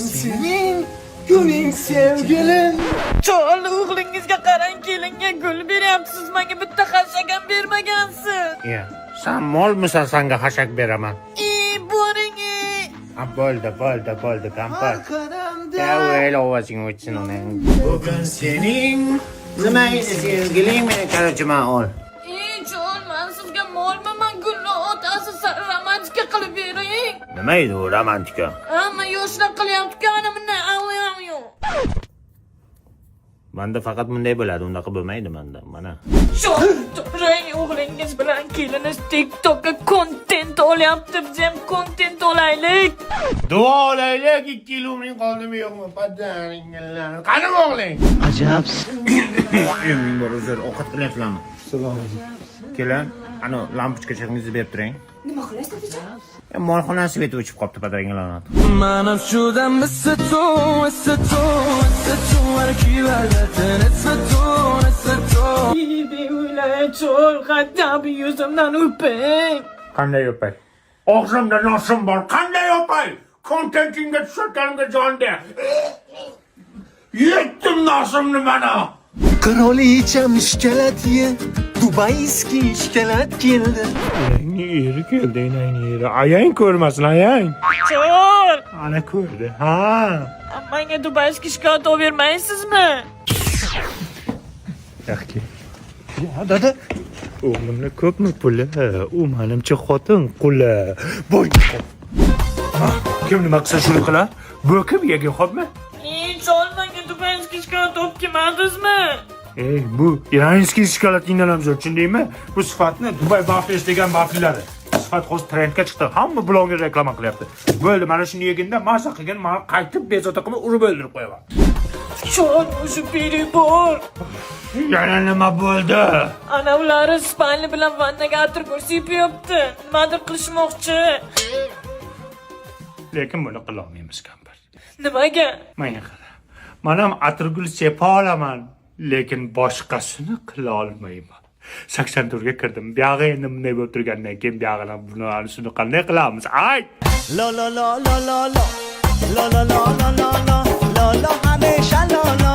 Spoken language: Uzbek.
senin gülün sevgilim. Çoğal o'g'lingizga qarang, kelinga gul beryapsiz, menga bitta xashak ham bermagansiz. Ya, sen mol misan senga xashak beraman? Boring. Bo'ldi, kampir. Arkaramda Davvel ovozing o'chsin uning. Bugun sening nima edi sevgiling meni karachiman ol. Çoğal, men sizga molman, gulni otasi romantika qilib bering. Nima edi u romantika? Hamma yoshlar qilyapti-ku, ana bunday avliyo. Menda faqat bunday bo'ladi, unaqa bo'lmaydi menda. Mana. Sho'rang o'g'lingiz bilan keliniz TikTok'ga kontent olyapti, biz ham kontent olaylik. Duo olaylik, 2 yil umring qoldimi yo'qmi? Padaringlar. Qani o'g'ling? Ajabsin. Umring bor, o'zir ovqat qilyapsizlarmi? Kelin, ana lampochka chiqingizni berib turing. Nima qilyapsiz, dadajon? Molxona sveti o'chib qopti, padaringlar. Mana shudan misatu Çoğal, hatta bir yüzümden öpeyim. Qanday o'pay? Og'zimda nosim bor. Qanday o'pay? Kontentingga tushayotganimga jonda. Yetdim nosimni mana. Kraliçem ishkalatiye dubayskiy ishkalat keldi. Yangi eri keldi, yangi eri. Ayang ko'rmasin, ayang. Çoğal, Ana ko'rdi. Ha. menga dubayskiy shikoyat bermaysizmi? Yaxshi. Ya dada. O'g'limni ko'pmi puli? U menimcha xotin quli. Bo'y. Kim nima qilsa shuni qilar? Bo'kib yega xo'pmi? Çoğal, menga dubayskiy shikoyat kelmadingizmi? Bu iranskiy shokolatingdan ham zo'r, tushundingmi? Bu sifatni Dubai Bafles degan baflilari. Sifat hozir trendga chiqdi. Hamma bloger reklama qilyapti. Bo'ldi, mana shuni yeginda maza qilgan, men qaytib bezovta qilib urib o'ldirib qo'yaman. Çoğal, o'sha biri bor. Yana nima bo'ldi? Ana uları Spanli bilan vannaga atir ko'rsayapti. Nimadir qilishmoqchi. Lekin buni qila olmaymiz, kampir. Nimaga? Menga qara. Men ham atirgul sepa olaman, lekin boshqasini qila olmayman. 84 ga kirdim. Buyog'i endi bunday bo'lib turgandan keyin buyog'ini buni shuni qanday qilamiz? Ay! La la la la la la la la la la la la la la hamisha la la